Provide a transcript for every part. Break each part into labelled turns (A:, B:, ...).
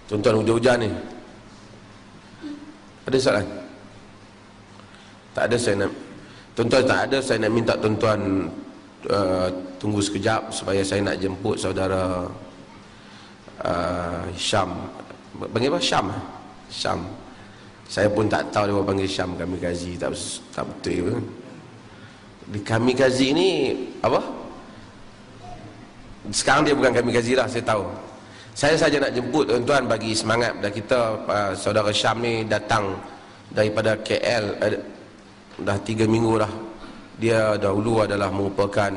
A: Tuan-tuan hujan-hujan ni. Ada soalan? Tak ada, saya nak tuan-tuan tak ada, saya nak minta tuan-tuan tunggu sekejap supaya saya nak jemput saudara Syam. Panggil apa? Syam. Syam. Saya pun tak tahu dia panggil Syam Kamikaze, tak betul ke? Di Kamikaze ni apa? Sekarang dia bukan Kamikaze lah, saya tahu. Saya saja nak jemput tuan-tuan bagi semangat dah kita. Saudara Syam ni datang daripada KL, dah 3 minggu dah. Dia dahulu adalah merupakan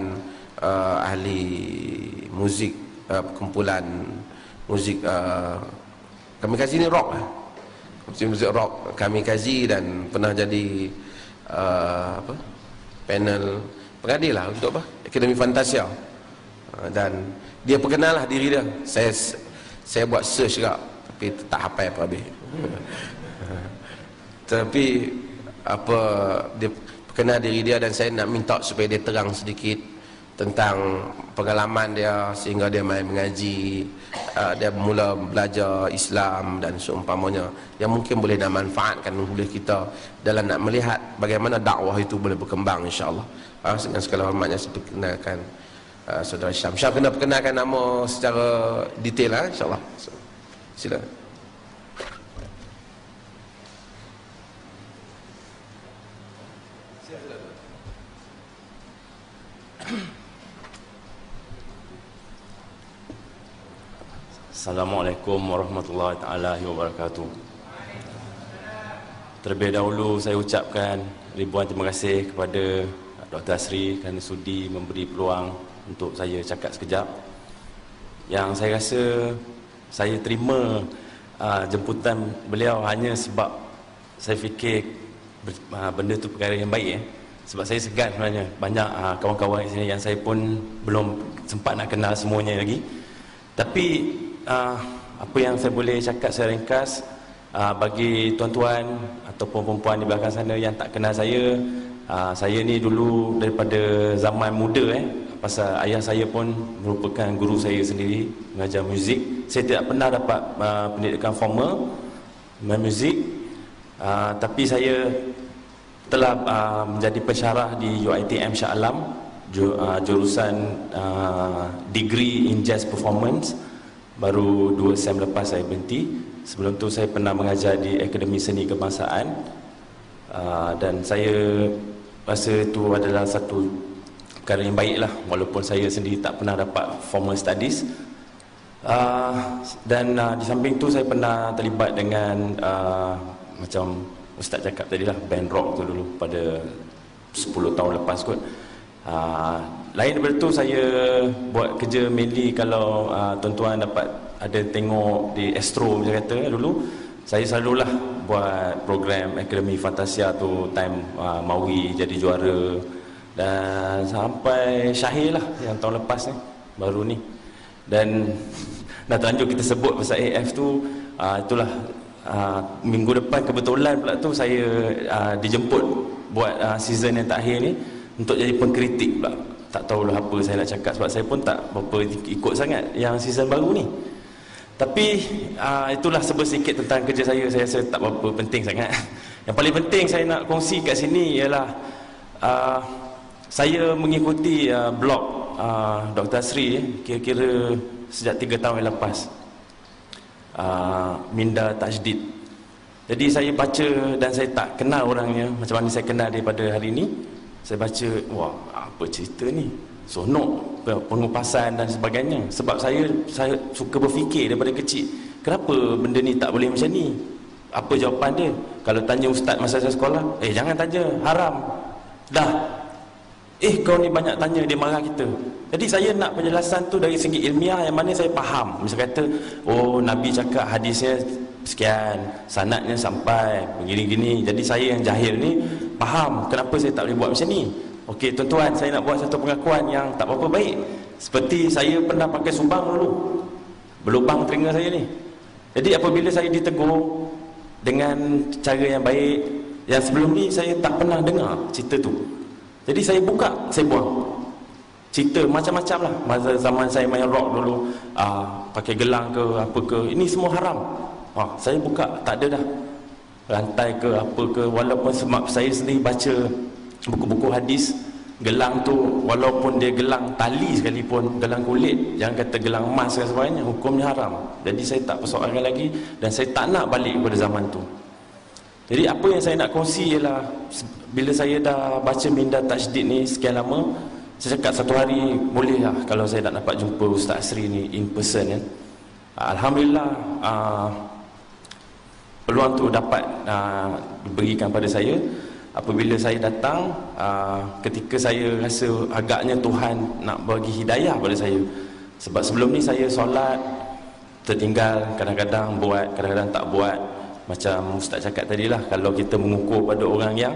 A: ahli muzik, kumpulan muzik Kamikaze ni rock lah, muzik rock Kamikaze, dan pernah jadi panel pengadil lah untuk Akademi Fantasia. Dan dia perkenal lah diri dia. Saya buat search juga, tapi tak hafal apa habis. Tapi dia kenal diri dia, dan saya nak minta supaya dia terang sedikit tentang pengalaman dia sehingga dia main mengaji, dia mula belajar Islam dan seumpamanya, yang mungkin boleh nak manfaatkan oleh kita dalam nak melihat bagaimana dakwah itu boleh berkembang, insya-Allah. Dengan segala hormatnya saya perkenalkan saudara Syam. Syam kena perkenalkan nama secara detail insya-Allah. Sila.
B: Assalamualaikum warahmatullahi taala wabarakatuh. Terlebih dahulu saya ucapkan ribuan terima kasih kepada Dr. Asri kerana sudi memberi peluang untuk saya cakap sekejap. Yang saya rasa saya terima jemputan beliau hanya sebab saya fikir benda tu perkara yang baik. Sebab saya segan sebenarnya. Banyak kawan-kawan di sini yang saya pun belum sempat nak kenal semuanya lagi. Tapi apa yang saya boleh cakap secara ringkas, bagi tuan-tuan ataupun perempuan di belakang sana yang tak kenal saya ni dulu daripada zaman muda pasal ayah saya pun merupakan guru saya sendiri, mengajar muzik. Saya tidak pernah dapat pendidikan formal main muzik, tapi saya telah menjadi pensyarah di UiTM Shah Alam, jurusan degree in jazz performance. Baru 2 sem lepas saya berhenti. Sebelum tu saya pernah mengajar di Akademi Seni Kebangsaan, dan saya rasa itu adalah satu perkara yang baik lah, walaupun saya sendiri tak pernah dapat formal studies. Dan di samping tu saya pernah terlibat dengan macam Ustaz cakap tadi lah, band rock tu dulu pada 10 tahun lepas kot. Lain daripada tu saya buat kerja mainly, kalau tuan-tuan dapat ada tengok di Astro macam kata dulu, saya selalulah buat program Akademi Fantasia tu, time Maui jadi juara, dan sampai Syahir lah yang tahun lepas ni, baru ni. Dan dah terlanjur kita sebut pasal AF tu, itulah minggu depan kebetulan pula tu saya dijemput buat season yang terakhir ni untuk jadi pengkritik pula. Tak tahulah apa saya nak cakap, sebab saya pun tak berapa ikut sangat yang season baru ni. Tapi itulah sedikit tentang kerja saya. Saya rasa tak berapa penting sangat. Yang paling penting saya nak kongsi kat sini ialah saya mengikuti blog Dr. Asri kira-kira sejak 3 tahun yang lepas, Minda Tajdid. Jadi saya baca dan saya tak kenal orangnya macam mana saya kenal daripada hari ini. Saya baca, wah, apa cerita ni? Sonok, pengupasan dan sebagainya. Sebab saya suka berfikir daripada kecil, kenapa benda ni tak boleh macam ni? Apa jawapan dia? Kalau tanya ustaz masa saya sekolah, jangan tanya, haram. Dah. Kau ni banyak tanya, dia marah kita. Jadi saya nak penjelasan tu dari segi ilmiah yang mana saya faham. Misal kata, Nabi cakap hadisnya sekian, sanadnya sampai begini-gini. Jadi saya yang jahil ni faham kenapa saya tak boleh buat macam ni. Okey tuan-tuan, saya nak buat satu pengakuan yang tak berapa baik. Seperti saya pernah pakai subang dulu, berlubang telinga saya ni. Jadi apabila saya ditegur dengan cara yang baik, yang sebelum ni saya tak pernah dengar cerita tu, jadi saya buka, saya buang. cerita macam-macam lah. Masa zaman saya main rock dulu, pakai gelang ke apa ke, ini semua haram. Saya buka, tak ada dah rantai ke apa ke. Walaupun sebab saya sendiri baca buku-buku hadis, gelang tu walaupun dia gelang tali sekalipun, gelang kulit, jangan kata gelang emas dan sebagainya, hukumnya haram. Jadi saya tak persoalkan lagi, dan saya tak nak balik kepada zaman tu. Jadi apa yang saya nak kongsi ialah, bila saya dah baca minda tajdid ni sekian lama, saya cakap satu hari boleh lah kalau saya tak dapat jumpa Ustaz Asri ni in person kan. Alhamdulillah peluang tu dapat diberikan pada saya apabila saya datang, ketika saya rasa agaknya Tuhan nak bagi hidayah pada saya. Sebab sebelum ni saya solat tertinggal, kadang-kadang buat, kadang-kadang tak buat. Macam Ustaz cakap tadi lah, kalau kita mengukur pada orang yang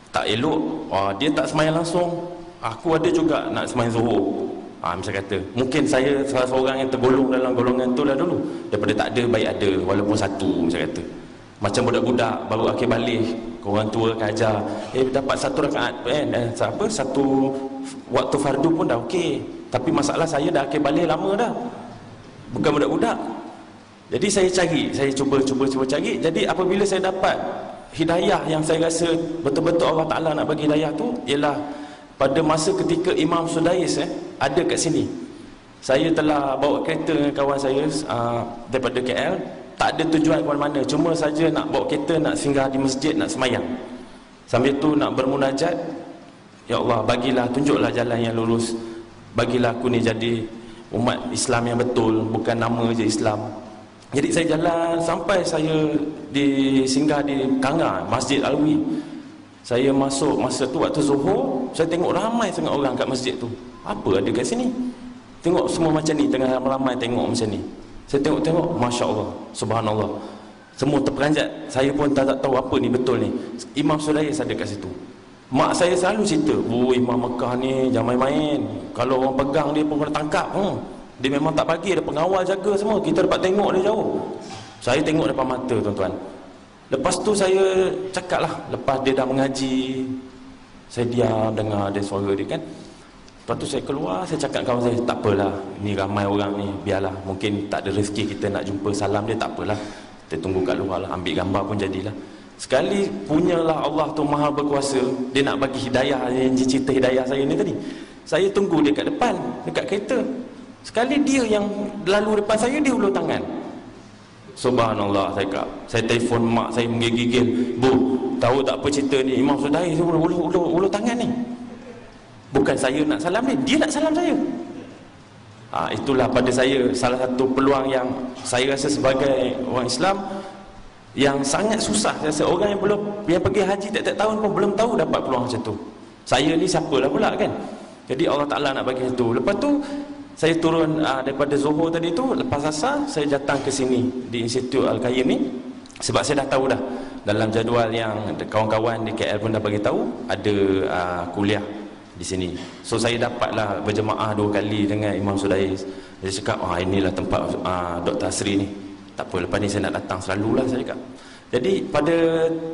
B: tak elok, dia tak semayang langsung, aku ada juga nak semayang zuhur, macam kata, mungkin saya salah seorang yang tergolong dalam golongan tu lah dulu. Daripada tak ada, baik ada, walaupun satu, macam kata. Macam budak-budak baru akhir balik, orang tua akan ajar, dapat satu rakaat satu waktu fardu pun dah okey. Tapi masalah saya dah akhir balik lama dah, bukan budak-budak. Jadi saya cuba cari. Jadi apabila saya dapat hidayah yang saya rasa betul-betul Allah Ta'ala nak bagi hidayah tu, ialah pada masa ketika Imam Sudais ada kat sini. Saya telah bawa kereta dengan kawan saya daripada KL, tak ada tujuan ke mana-mana, cuma saja nak bawa kereta, nak singgah di masjid, nak semayang. Sambil tu nak bermunajat, ya Allah bagilah, tunjuklah jalan yang lurus, bagilah aku ni jadi umat Islam yang betul, bukan nama je Islam. Jadi saya jalan sampai saya singgah di Kanga, Masjid Alwi. Saya masuk masa tu waktu zuhur, saya tengok ramai sangat orang kat masjid tu. Apa ada kat sini? Tengok semua macam ni, tengah ramai tengok macam ni. Saya tengok, Masya Allah, Subhanallah, semua terperanjat. Saya pun tak tahu apa ni betul ni. Imam Sudais ada kat situ. Mak saya selalu cerita, Imam Mekah ni jangan main-main, kalau orang pegang dia pun kena tangkap. Dia memang tak bagi, ada pengawal jaga semua, kita dapat tengok dia jauh. Saya tengok depan mata, tuan-tuan. Lepas tu saya cakap lah, lepas dia dah mengaji, saya diam dengar dia suara dia kan. Lepas tu saya keluar, saya cakap kawan saya, tak apalah, ni ramai orang ni, biarlah, mungkin tak ada rezeki kita nak jumpa, salam dia, tak apalah, kita tunggu kat luar lah, ambil gambar pun jadilah. Sekali punyalah Allah tu maha berkuasa, dia nak bagi hidayah, yang cerita hidayah saya ni tadi. Saya tunggu dia kat depan, dekat kereta. Sekali dia yang lalu depan saya, dia ulur tangan. Subhanallah, saya telefon mak saya menggigil, Bu, tahu tak apa cerita ni, Imam Sudais ulur tangan ni. Bukan saya nak salam dia nak salam saya. Itulah pada saya salah satu peluang yang saya rasa sebagai orang Islam yang sangat susah. Rasa orang yang pergi haji tiap-tiap tahun pun belum tahu dapat peluang macam tu. Saya ni siapalah pula kan. Jadi Allah Ta'ala nak bagi itu. Lepas tu saya turun daripada Zohor tadi tu, lepas asar saya datang ke sini di Institut Al-Qayyim ni, sebab saya dah tahu dah dalam jadual yang kawan-kawan di KL pun dah bagi tahu ada kuliah di sini. So saya dapatlah berjemaah 2 kali dengan Imam Sudais. Saya cakap, inilah tempat Dr. Asri ni. Tak apa, lepas ni saya nak datang selalulah, saya cakap. Jadi pada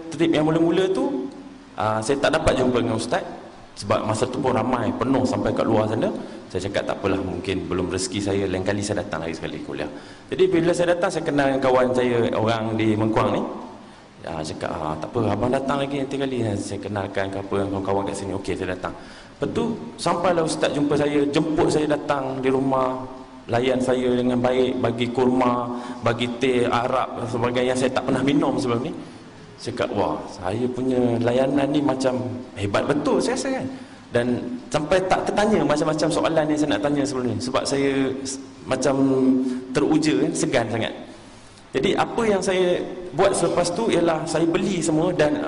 B: trip yang mula-mula tu, saya tak dapat jumpa dengan Ustaz, sebab masa tu pun ramai, penuh sampai kat luar sana. Saya cakap tak apalah, mungkin belum rezeki saya, lain kali saya datang lagi sekali kuliah. Jadi bila saya datang, saya kenal dengan kawan saya, orang di Mengkuang ni. Cakap, tak apa, abang datang lagi nanti kali. Saya kenalkan ke apa, kawan-kawan kat sini. Okey, saya datang. Lepas tu, sampailah Ustaz jumpa saya, jemput saya datang di rumah, layan saya dengan baik, bagi kurma, bagi teh Arab dan sebagainya yang saya tak pernah minum sebelum ni. Saya cakap, wah, saya punya layanan ni macam hebat betul saya rasa kan. Dan sampai tak tertanya macam-macam soalan yang saya nak tanya sebelum ni, sebab saya macam teruja kan, segan sangat. Jadi apa yang saya buat selepas tu ialah saya beli semua, dan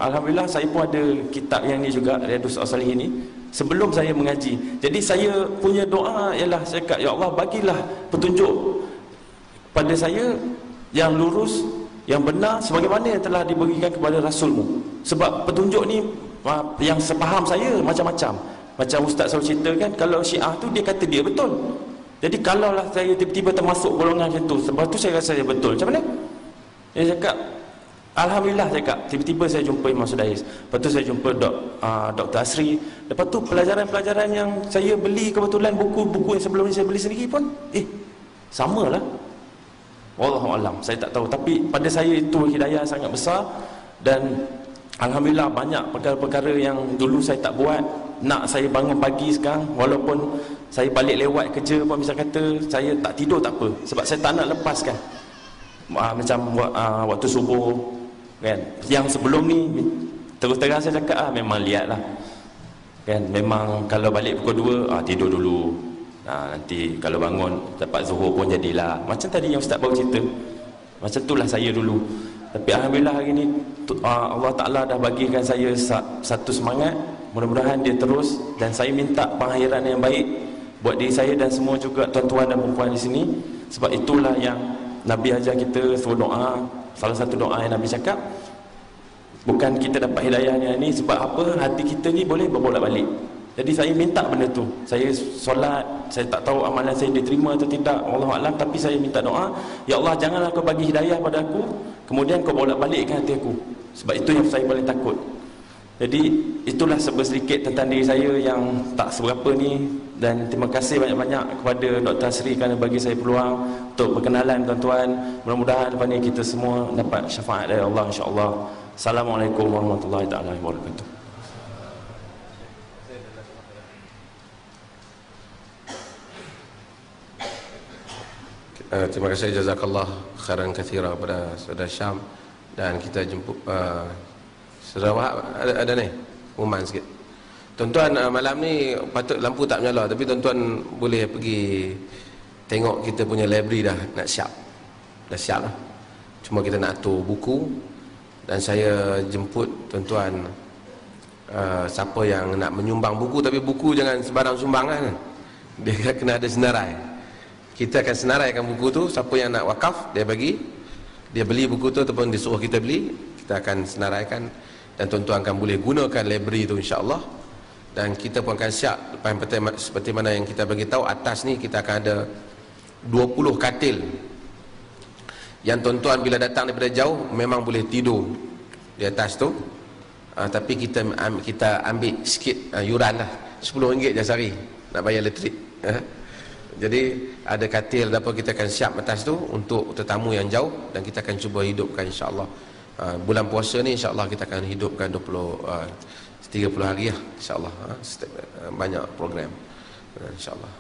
B: Alhamdulillah saya pun ada kitab yang ni juga, Riyadhus Shalihin ni, sebelum saya mengaji. Jadi saya punya doa ialah saya cakap, ya Allah bagilah petunjuk pada saya yang lurus, yang benar, sebagaimana yang telah diberikan kepada Rasulmu. Sebab petunjuk ni yang sepaham saya macam-macam. Macam Ustaz selalu ceritakan, kalau Syiah tu dia kata dia betul. Jadi kalaulah saya tiba-tiba termasuk golongan macam tu, sebab tu saya rasa saya betul. Macam mana? Dia cakap, Alhamdulillah saya kak, tiba-tiba saya jumpa Imam Sudais. Lepas tu saya jumpa Dr. Asri. Lepas tu pelajaran-pelajaran yang saya beli kebetulan, buku-buku yang sebelum ni saya beli sendiri pun samalah. Wallahualam, saya tak tahu. Tapi pada saya itu hidayah sangat besar. Dan alhamdulillah banyak perkara-perkara yang dulu saya tak buat, nak saya bangun pagi sekarang, walaupun saya balik lewat kerja pun, misal kata saya tak tidur tak apa, sebab saya tak nak lepaskan. Macam waktu subuh kan, yang sebelum ni terus terang saya cakap memang lihat lah kan, memang kalau balik pukul 2 tidur dulu, nanti kalau bangun dapat zuhur pun jadilah. Macam tadi yang Ustaz baru cerita, macam itulah saya dulu. Tapi alhamdulillah hari ni Allah Ta'ala dah bagikan saya satu semangat. Mudah-mudahan dia terus, dan saya minta pengakhiran yang baik buat diri saya dan semua juga tuan-tuan dan perempuan di sini. Sebab itulah yang Nabi ajar kita suruh doa. Salah satu doa yang Nabi cakap, bukan kita dapat hidayahnya ni sebab apa, hati kita ni boleh berbolak-balik. Jadi saya minta benda tu. Saya solat, saya tak tahu amalan saya diterima atau tidak, Wallahualam, tapi saya minta doa, ya Allah janganlah kau bagi hidayah pada aku, kemudian kau bolak-balikkan hati aku. Sebab itu yang saya paling takut. Jadi itulah sedikit tentang diri saya yang tak seberapa ni. Dan terima kasih banyak-banyak kepada Dr. Asri kerana bagi saya peluang untuk berkenalan tuan-tuan. Mudah-mudahan lepas ni kita semua dapat syafaat dari Allah, insya-Allah. Assalamualaikum warahmatullahi taala wabarakatuh.
A: Terima kasih, jazakallah khairan katsira kepada saudara Syam. Dan kita jemput saudara Wahab, ada ni pengumuman sikit. Tuan-tuan, malam ni patut lampu tak menyala, tapi tuan-tuan boleh pergi tengok kita punya library dah siap lah. Cuma kita nak atur buku. Dan saya jemput tuan-tuan, siapa yang nak menyumbang buku, tapi buku jangan sembarang sumbang kan, dia kena ada senarai. Kita akan senaraikan buku tu. Siapa yang nak wakaf, dia beli buku tu ataupun dia suruh kita beli, kita akan senaraikan. Dan tuan-tuan akan boleh gunakan library tu, insya-Allah. Dan kita pun akan siap seperti mana yang kita bagi tahu atas ni, kita akan ada 20 katil yang tuan-tuan bila datang daripada jauh memang boleh tidur di atas tu. Tapi kita ambil sikit yuran lah, RM10 je sehari nak bayar elektrik. Jadi ada katil apa, kita akan siap atas tu untuk tetamu yang jauh, dan kita akan cuba hidupkan, insya-Allah. Bulan puasa ni insya-Allah kita akan hidupkan 30 hari lah, insya-Allah. Banyak program, insya-Allah.